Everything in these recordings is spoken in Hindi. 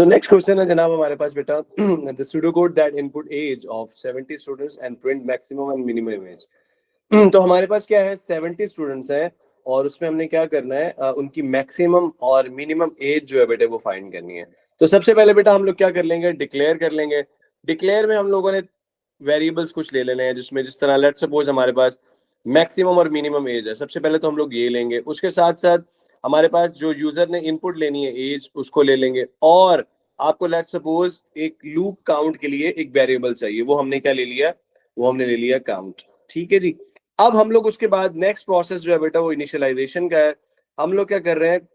So next question है जनाब हमारे पास बेटा the pseudocode that input age of 70 students and print maximum and minimum age. तो हमारे पास क्या है 70 स्टूडेंट्स हैं और उसमें हमने क्या करना है उनकी मैक्सिमम और मिनिमम एज जो है बेटे वो फाइंड करनी है। तो सबसे पहले बेटा हम लोग क्या कर लेंगे, डिक्लेयर कर लेंगे। डिक्लेयर में हम लोगों ने वेरिएबल्स कुछ ले लेने हैं जिसमें जिस तरह लेट्स सपोज हमारे पास मैक्सिमम और मिनिमम एज है, सबसे पहले तो हम लोग ये लेंगे। उसके साथ साथ हमारे पास जो यूजर ने इनपुट लेनी है एज उसको ले लेंगे और आपको लेट्स सपोज एक लूप काउंट के लिए एक वेरिएबल चाहिए, वो हमने क्या ले लिया, वो हमने ले लिया काउंट। ठीक है जी। अब हम लोग उसके बाद नेक्स्ट प्रोसेस जो है बेटा वो इनिशियलाइजेशन का है। हम लोग क्या कर रहे हैं,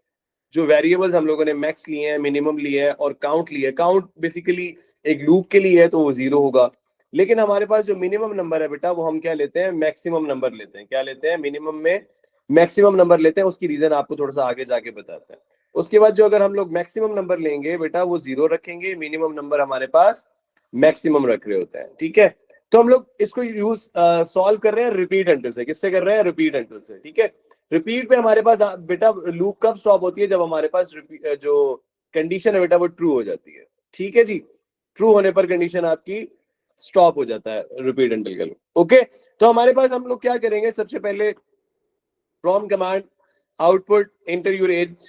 जो वेरिएबल्स हम लोगों ने मैक्स लिए हैं, मिनिमम लिए हैं और काउंट लिए, काउंट बेसिकली एक लूप के लिए है तो वो 0 होगा, लेकिन हमारे पास जो मिनिमम नंबर है बेटा वो हम क्या लेते हैं, मैक्सिमम नंबर लेते हैं। क्या लेते हैं, मिनिमम में मैक्सिमम नंबर लेते हैं। उसकी रीजन आपको थोड़ा सा आगे जाके बताते हैं। उसके बाद जो अगर हम लोग मैक्सिमम नंबर लेंगे बेटा वो 0 रखेंगे, मिनिमम नंबर हमारे पास मैक्सिमम रख रहे होते हैं। ठीक है, तो हम लोग इसको यूज सॉल्व कर रहे हैं रिपीट एंटर से। किससे कर रहे हैं, रिपीट एंटर से। ठीक है, रिपीट पे हमारे पास बेटा लूप कब स्टॉप होती है, जब हमारे पास जो कंडीशन है बेटा वो ट्रू हो जाती है। ठीक है जी, ट्रू होने पर कंडीशन आपकी स्टॉप हो जाता है रिपीट एंटिल का लूप। ओके, तो हमारे पास हम लोग क्या करेंगे, सबसे पहले from command output enter your age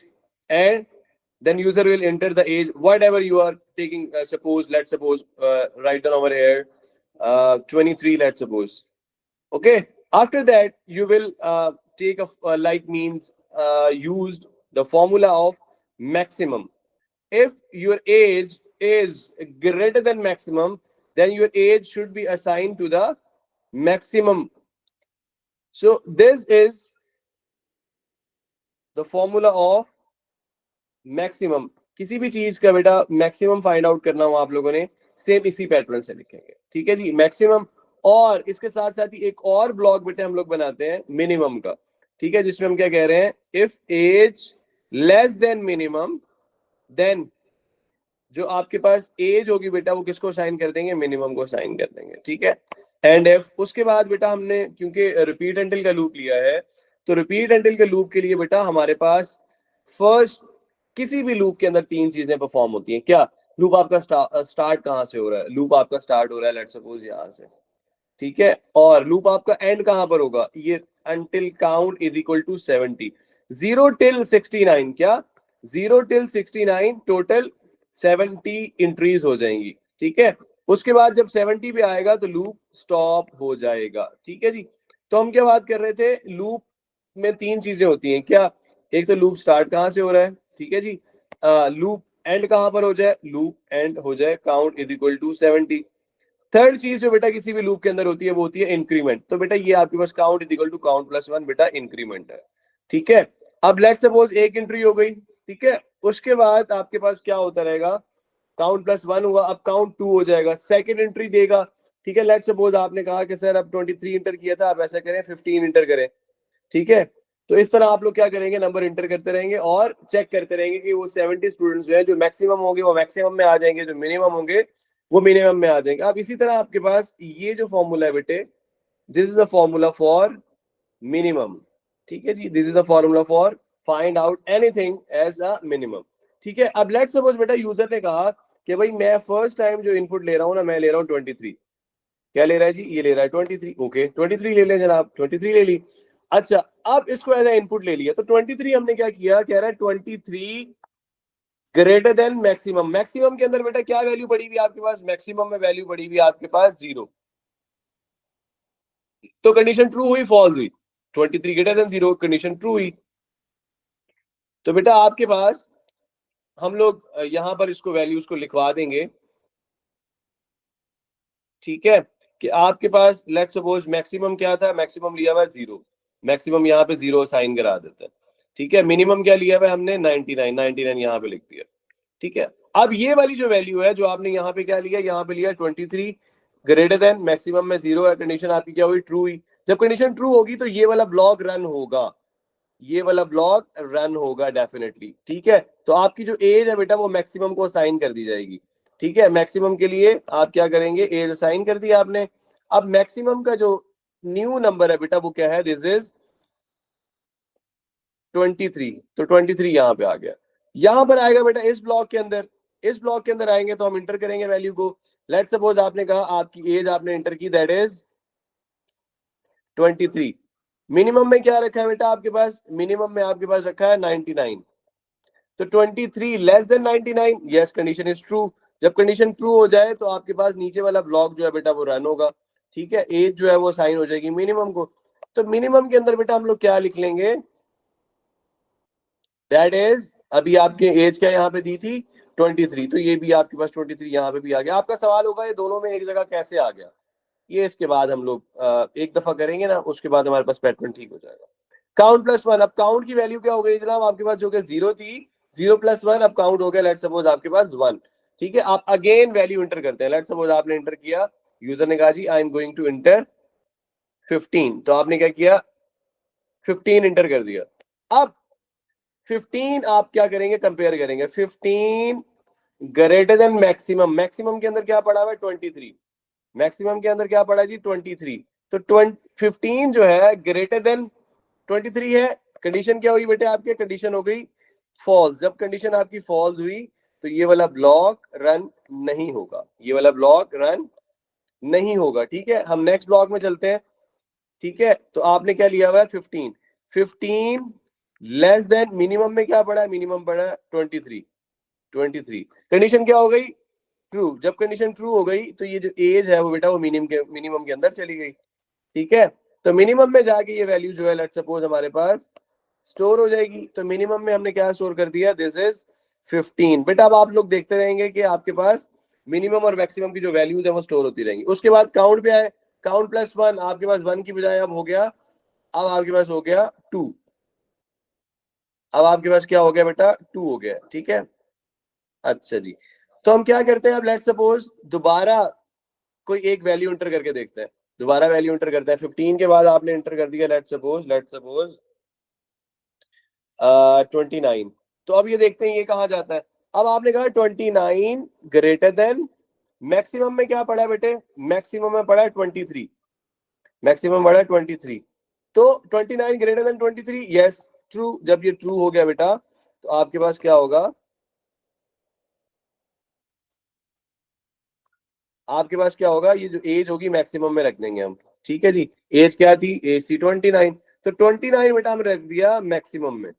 and then user will enter the age whatever you are taking. Let's suppose write down over here 23 let's suppose. Okay, after that you will take a like means used the formula of maximum. If your age is greater than maximum, then your age should be assigned to the maximum. So this is the formula of maximum. किसी भी चीज का बेटा मैक्सिमम फाइंड आउट करना हो आप लोगों ने सेम इसी पैटर्न से लिखेंगे। ठीक है जी, मैक्सिमम। और इसके साथ साथ ही एक और ब्लॉक बेटे हम लोग बनाते हैं मिनिमम का। ठीक है, जिसमें हम क्या कह रहे हैं, if age less than minimum then जो आपके पास एज होगी बेटा वो किसको साइन कर देंगे, मिनिमम को साइन कर देंगे। ठीक है, एंड एफ। उसके बाद बेटा हमने क्योंकि रिपीट एंटिल का लूप लिया है तो रिपीट एंटिल के लूप के लिए बेटा हमारे पास फर्स्ट किसी भी लूप के अंदर 3 चीजें परफॉर्म होती हैं। क्या, लूप आपका स्टार्ट कहां से हो रहा है, लूप आपका स्टार्ट हो रहा है लेट्स सपोज यहां से। ठीक है, और लूप आपका एंड कहां पर होगा, ये until count is equal to 70, 0 till 69। क्या, 0 till 69 टोटल 70 इंट्रीज हो जाएंगी। ठीक है, उसके बाद जब 70 पे आएगा तो लूप स्टॉप हो जाएगा। ठीक है जी, तो हम क्या बात कर रहे थे, लूप में 3 चीजें होती हैं। क्या, एक तो लूप स्टार्ट कहां से हो रहा है, ठीक है जी, लूप एंड कहां पर हो जाए, लूप एंड हो जाए count is equal to 70। Third चीज जो बेटा किसी भी लूप के अंदर होती है वो होती है इंक्रीमेंट। तो बेटा ये आपके पास count is equal to count plus 1 बेटा इंक्रीमेंट है। ठीक है, अब लेट्स सपोज एक एंट्री हो गई। ठीक है, उसके बाद आपके पास क्या होता रहेगा, काउंट प्लस 1 हुआ, अब काउंट 2 हो जाएगा, सेकंड एंट्री देगा। ठीक है, लेट्स सपोज आपने कहा कि सर अब 23 इंटर किया था, आप ऐसा करें 15 इंटर करें। ठीक है, तो इस तरह आप लोग क्या करेंगे, नंबर इंटर करते रहेंगे और चेक करते रहेंगे कि वो 70 स्टूडेंट्स जो है जो मैक्सिमम होंगे वो मैक्सिमम में आ जाएंगे, जो मिनिमम होंगे वो मिनिमम में आ जाएंगे। अब इसी तरह आपके पास ये जो फॉर्मूला है बेटे, this is the formula for minimum. ठीक है जी, this is the formula for find out anything as a minimum. ठीक है, अब लेट्स सपोज बेटा यूजर ने कहा कि भाई मैं फर्स्ट टाइम जो इनपुट ले रहा हूँ ना, मैं ले रहा हूँ 23। क्या ले रहा है जी, ये ले रहा है 23। ओके, 23 ले लें जनाब, 23 ले ली। अच्छा, अब इसको एज इनपुट ले लिया तो 23 हमने क्या किया, कह रहा है 23 ग्रेटर देन मैक्सिमम। मैक्सिमम के अंदर बेटा क्या वैल्यू पड़ी हुई आपके पास, मैक्सिमम में वैल्यू पड़ी हुई आपके पास 0। तो कंडीशन ट्रू हुई, फॉल्स हुई, 23 ग्रेटर देन 0 कंडीशन ट्रू हुई। तो बेटा आपके पास हम लोग यहां पर इसको वैल्यूज को लिखवा देंगे। ठीक है, कि आपके पास लेट्स सपोज मैक्सिमम क्या था, मैक्सिमम लिया हुआ है 0, मैक्सिमम यहाँ पे 0 साइन करा देता है। ठीक है, मिनिमम क्या लिया हुआ है हमने 99, 99 यहाँ पे लिख दिया। ठीक है, अब ये वाली जो वैल्यू है जो आपने यहाँ पे क्या लिया, यहाँ पे लिया 23 ग्रेटर देन, मैक्सिमम में 0 है, कंडीशन आपकी क्या हुई, ट्रू हुई। जब कंडीशन ट्रू होगी तो ये वाला ब्लॉक रन होगा, ये वाला ब्लॉक रन होगा डेफिनेटली। ठीक है, तो आपकी जो एज है बेटा वो मैक्सिमम को असाइन कर दी जाएगी। ठीक है, मैक्सिमम के लिए आप क्या करेंगे, एज असाइन कर दिया आपने। अब मैक्सिमम का जो न्यू नंबर है बेटा वो क्या है, दिस इज 23। तो 23 यहां पे आ गया, यहां पर आएगा बेटा इस ब्लॉक के अंदर। इस ब्लॉक के अंदर आएंगे तो हम इंटर करेंगे वैल्यू को। लेट्स सपोज आपने कहा आपकी एज आपने इंटर की, दैट इज 23। मिनिमम में क्या रखा है बेटा आपके पास? मिनिमम में आपके पास रखा है 99। तो 23 less than 99, yes condition is true. जब कंडीशन ट्रू हो जाए तो आपके पास नीचे वाला ब्लॉक जो है बेटा वो रन होगा, ठीक है। एज जो है वो साइन हो जाएगी मिनिमम को। तो मिनिमम के अंदर बेटा हम लोग क्या लिख लेंगे? दैट इज, अभी आपके एज क्या यहाँ पे दी थी 23, तो ये भी आपके पास 23 यहाँ पे भी आ गया। आपका सवाल होगा ये दोनों में एक जगह कैसे आ गया? ये इसके बाद हम लोग एक दफा करेंगे ना, उसके बाद हमारे पास पैटर्न ठीक हो जाएगा। काउंट प्लस वन, अब काउंट की वैल्यू क्या हो गई जनाब आपके पास? जो कि 0 थी, 0 प्लस 1, अब काउंट हो गया लेट्स सपोज आपके पास 1, ठीक है। आप अगेन वैल्यू इंटर करते हैं। लेट्स सपोज आपने इंटर किया, यूजर ने कहा जी I am going to enter 15, तो आपने क्या किया? 15 इंटर कर दिया। अब 15 आप क्या करेंगे? कंपेयर करेंगे। 15 ग्रेटर देन मैक्सिमम, मैक्सिमम के अंदर क्या पड़ा हुआ है? 23। मैक्सिमम के अंदर क्या पड़ा जी? 23। तो 15 जो है ग्रेटर देन 23 है। कंडीशन क्या हुई बेटे आपके? कंडीशन हो गई फॉल्स। जब कंडीशन आपकी फॉल्स हुई तो ये वाला ब्लॉक रन नहीं होगा, ये वाला ब्लॉक रन नहीं होगा, ठीक है। हम नेक्स्ट ब्लॉक में चलते हैं, ठीक है। तो आपने क्या लिया हुआ है? 15। 15 लेस देन, मिनिमम में क्या पड़ा है? मिनिमम पड़ा है 23। 23 कंडीशन क्या हो गई? ट्रू। जब कंडीशन ट्रू हो गई तो ये जो एज है वो बेटा वो मिनिमम के अंदर चली गई, ठीक है। तो मिनिमम में जाके ये वैल्यू जो है लेट्स सपोज हमारे पास स्टोर हो जाएगी। तो मिनिमम में हमने क्या स्टोर कर दिया? This is 15। बेटा अब आप लोग देखते रहेंगे कि आपके पास मिनिमम और मैक्सिमम की जो वैल्यूज है वो स्टोर होती रहेंगी। उसके बाद काउंट पे आए, काउंट प्लस 1, आपके पास 1 की बजाय अब हो गया, अब आपके पास हो गया 2। अब आपके पास क्या हो गया बेटा? 2 हो गया, ठीक है। अच्छा जी, तो हम क्या करते हैं अब? लेट्स सपोज दोबारा कोई एक वैल्यू इंटर करके देखते हैं। दोबारा वैल्यू इंटर करते हैं। 15 के बाद आपने इंटर कर दिया लेट्स सपोज 29। तो अब ये देखते हैं ये कहाँ जाता है। अब आपने कहा 29 ग्रेटर देन, मैक्सिमम में क्या पड़ा है बेटे? मैक्सिमम में पड़ा है 23। मैक्सिमम पड़ा है 23। तो 29 ग्रेटर देन 23, यस ट्रू। जब ये ट्रू हो गया बेटा तो आपके पास क्या होगा? आपके पास क्या होगा? ये जो एज होगी मैक्सिमम में रख देंगे हम, ठीक है जी। एज क्या थी? एज थी 29, तो 29 बेटा हम रख दिया मैक्सिमम में,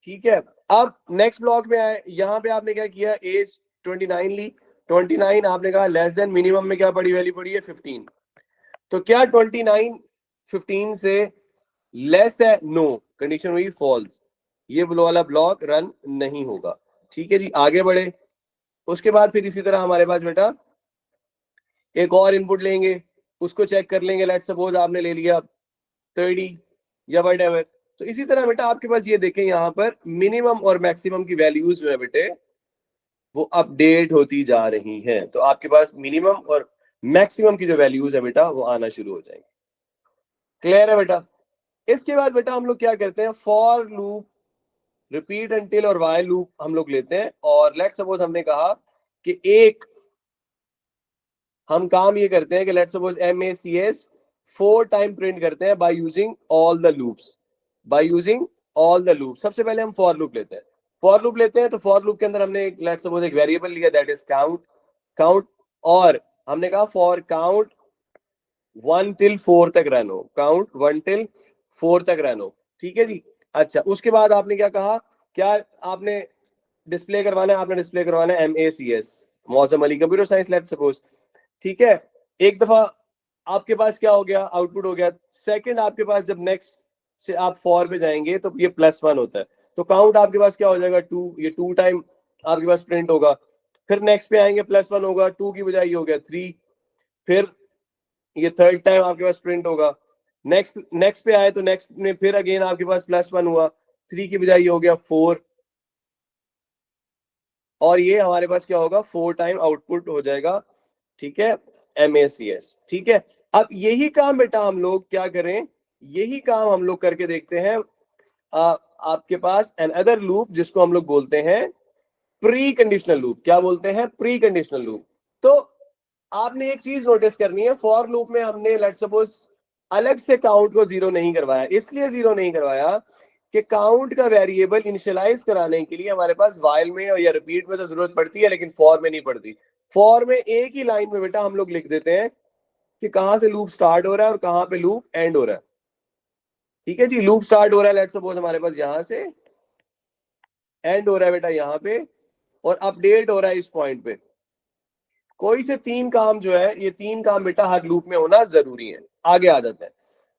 ठीक है। अब नेक्स्ट ब्लॉक में आए, यहाँ पे आपने क्या किया? एज 29 ली। 29 आपने कहा लेस देन, मिनिमम में क्या पड़ी? वैल्यू पड़ी है 15। तो क्या 29 15 से लेस है? नो, कंडीशन हुई फॉल्स, ये ब्लो वाला ब्लॉक रन नहीं होगा, ठीक है जी। आगे बढ़े, उसके बाद फिर इसी तरह हमारे पास बेटा एक और इनपुट लेंगे, उसको चेक कर लेंगे। लेट्स सपोज आपने ले लिया 30 या वट एवर। तो इसी तरह बेटा आपके पास ये देखें, यहाँ पर मिनिमम और मैक्सिमम की वैल्यूज जो है बेटे वो अपडेट होती जा रही हैं। तो आपके पास मिनिमम और मैक्सिमम की जो वैल्यूज है बेटा वो आना शुरू हो जाएंगी। क्लियर है बेटा? इसके बाद बेटा हम लोग क्या करते हैं? फॉर लूप, रिपीट अंटिल और वाइल लूप हम लोग लेते हैं। और लेट्स सपोज हमने कहा कि एक हम काम ये करते हैं कि let's suppose MACS 4 time print करते हैं by using all the loops, by using all the loop. सबसे पहले हम फॉर लूप लेते हैं। फॉर लूप लेते हैं तो फॉर लूप के अंदर हमने लेट्स सपोज एक वेरिएबल लिया दैट इज काउंट, काउंट। और हमने कहा फॉर काउंट 1 till 4 तक रन हो, काउंट 1 till 4 तक रन हो, ठीक है जी। अच्छा, उसके बाद आपने क्या कहा? क्या आपने डिस्प्ले करवाना है? आपने डिस्प्ले करवाना है MACS, मौसम Ali computer science let's suppose, ठीक है। एक दफा आपके पास क्या हो गया? आउटपुट हो गया। सेकंड आपके पास जब नेक्स्ट से आप फॉर पे जाएंगे तो ये +1 होता है, तो काउंट आपके पास क्या हो जाएगा? 2, ये 2 टाइम आपके पास प्रिंट होगा। फिर नेक्स्ट पे आएंगे +1 होगा, 2 की बजाय ये हो गया 3। फिर ये थर्ड टाइम आपके पास प्रिंट होगा। नेक्स्ट नेक्स्ट पे आए तो नेक्स्ट में फिर अगेन आपके पास +1 हुआ, 3 की बजाय ये हो गया 4। और ये हमारे पास क्या होगा? 4 टाइम आउटपुट हो जाएगा, ठीक है, MACS, ठीक है। अब यही काम बेटा हम लोग क्या करें? यही काम हम लोग करके देखते हैं आपके पास एन अदर लूप जिसको हम लोग बोलते हैं प्री कंडीशनल लूप। क्या बोलते हैं? Pre conditional loop. तो आपने एक चीज नोटिस करनी है, फॉर लूप में हमने लेट्स सपोज अलग से काउंट को 0 नहीं करवाया। इसलिए 0 नहीं करवाया कि काउंट का वेरिएबल इनिशियलाइज कराने के लिए हमारे पास वाइल में या रिपीट में तो जरूरत पड़ती है, लेकिन फॉर में नहीं पड़ती। फॉर में एक ही लाइन में बेटा हम लोग लिख देते हैं कि कहां से लूप स्टार्ट हो रहा है और कहां पे लूप एंड हो रहा है। ठीक है जी, लूप स्टार्ट हो रहा है लेट्स सपोज हमारे पास यहां से, एंड हो रहा है बेटा यहाँ पे, और अपडेट हो रहा है इस पॉइंट पे। कोई से तीन काम जो है, ये तीन काम बेटा हर लूप में होना जरूरी है। आगे आ जाता है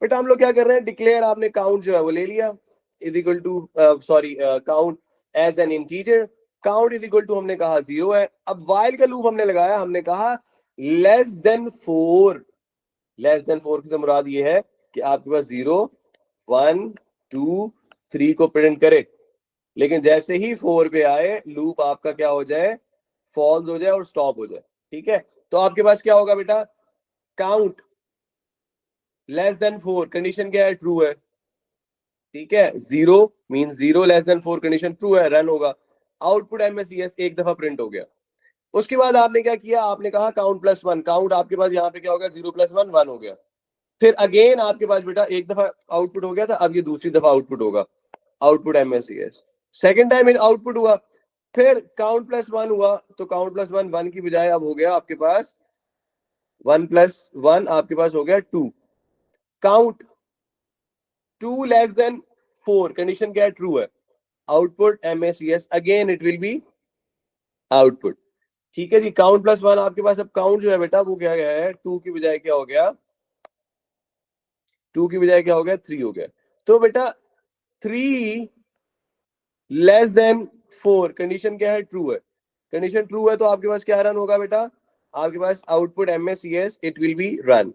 बेटा, हम लोग क्या कर रहे हैं, डिक्लेयर आपने काउंट जो है वो ले लिया is equal to sorry count as an integer, count is equal to हमने कहा 0 है। अब वाइल का लूप हमने लगाया, हमने कहा लेस देन 4, लेस देन 4 की मुराद ये है कि आपके पास 0 1 2 3 को प्रिंट करे, लेकिन जैसे ही 4 पे आए लूप आपका क्या हो जाए, फॉल्स हो जाए और स्टॉप हो जाए। ठीक है, तो आपके पास क्या होगा बेटा, काउंट लेस देन 4 कंडीशन क्या है, ट्रू है। ठीक है, 0 mean 0 less than 4 condition true है, रन होगा। आउटपुट एमएसईएस एक दफा प्रिंट हो गया। उसके बाद आपने क्या किया, आपने कहा काउंट प्लस 1, काउंट आपके पास यहाँ पे क्या हो गया, 0 + 1 1 हो गया। फिर अगेन आपके पास बेटा एक दफा आउटपुट हो गया था, अब ये दूसरी दफा आउटपुट होगा, आउटपुट एमएसईएस। सेकेंड टाइम आउटपुट हुआ, फिर काउंट प्लस 1 हुआ, तो काउंट प्लस 1 1 की बजाय अब हो गया आपके पास 1 + 1 आपके पास हो गया 2। काउंट 2 लेस देन 4 कंडीशन क्या है, ट्रू है। आउटपुट एमएसईएस again it will be output. ठीक है जी, काउंट प्लस 1 आपके पास, अब काउंट जो है बेटा वो क्या गया है, 2 की बजाय क्या हो गया, 2 की बजाय क्या हो गया, 3 हो गया। तो बेटा 3 लेस देन 4 कंडीशन क्या है, ट्रू है। कंडीशन ट्रू है तो आपके पास क्या रन होगा बेटा, आपके पास आउटपुट एमएसईएस इट विल बी रन।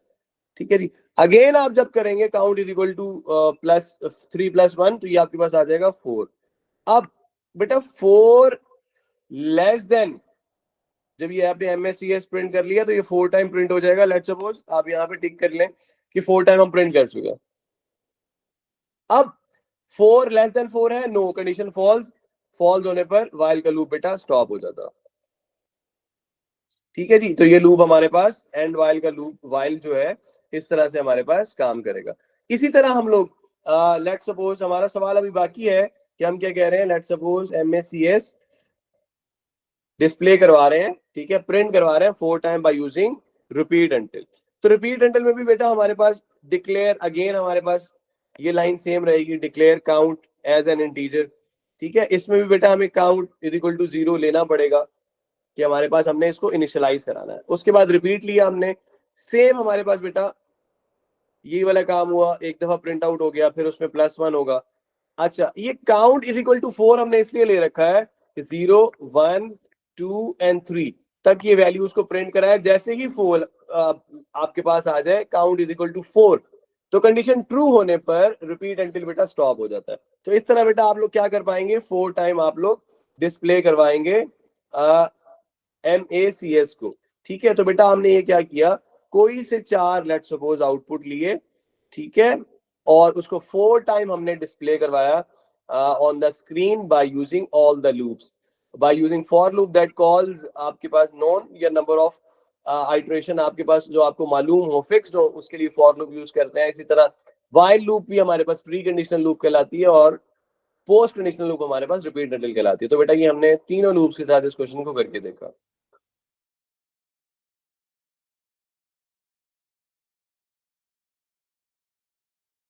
ठीक है जी, अगेन आप जब करेंगे count is equal to plus 3 + 1, तो ये आपके पास आ जाएगा 4। अब बेटा 4 लेस देन, जब ये यहाँ पे एमएसईएस प्रिंट कर लिया तो ये 4 टाइम प्रिंट हो जाएगा। लेट्स सपोज आप यहाँ पे टिक कर लें कि 4 टाइम हम प्रिंट कर चुके हैं। अब 4 लेस देन 4 है, नो कंडीशन फॉल्स, फॉल्स होने पर वाइल का लूप बेटा स्टॉप हो जाता। ठीक है जी, तो ये लूप हमारे पास एंड वाइल का लूप, वाइल जो है इस तरह से हमारे पास काम करेगा। इसी तरह हम लोग लेट्स सपोज हमारा सवाल अभी बाकी है कि हम क्या कह रहे हैं, लेट्स सपोज एमएसईएस डिस्प्ले करवा रहे हैं, ठीक है, प्रिंट करवा रहे हैं 4 time by using repeat until. तो रिपीट अंटिल में भी बेटा हमारे पास डिक्लेयर, अगेन हमारे पास ये लाइन सेम रहेगी, declare count as an integer. ठीक है, इसमें भी बेटा हमें काउंट इज इक्वल टू 0 लेना पड़ेगा कि हमारे पास हमने इसको इनिशियलाइज कराना है। उसके बाद रिपीट लिया हमने, सेम हमारे पास बेटा ये वाला काम हुआ, एक दफा प्रिंट आउट हो गया, फिर उसमें +1 होगा। अच्छा, ये काउंट इज इक्वल टू 4 हमने इसलिए ले रखा है कि 0 1 2 एंड 3 तक ये वैल्यूज को प्रिंट कराया। जैसे ही 4 आपके पास आ जाए काउंट इज इक्वल टू 4, तो कंडीशन ट्रू होने पर रिपीट अंटिल बेटा स्टॉप हो जाता है। तो इस तरह बेटा आप लोग क्या कर पाएंगे, 4 टाइम आप लोग डिस्प्ले करवाएंगे MACS को। ठीक है, तो बेटा हमने ये क्या किया, कोई से 4 लेट्स सपोज आउटपुट लिए, ठीक है, और उसको 4 टाइम हमने डिस्प्ले करवाया on the screen by using all the loops, by using for loop that calls आपके पास नोन या नंबर ऑफ आइटरेशन आपके पास जो आपको मालूम हो, फिक्स्ड हो, उसके लिए फॉर लूप यूज करते हैं। इसी तरह वाइल लूप भी हमारे पास प्री कंडीशनल लूप कहलाती है और पोस्ट कंडीशनल लूप हमारे पास रिपीट अंटिल कहलाती है। तो बेटा ये हमने तीनों लूप्स के साथ इस क्वेश्चन को करके देखा।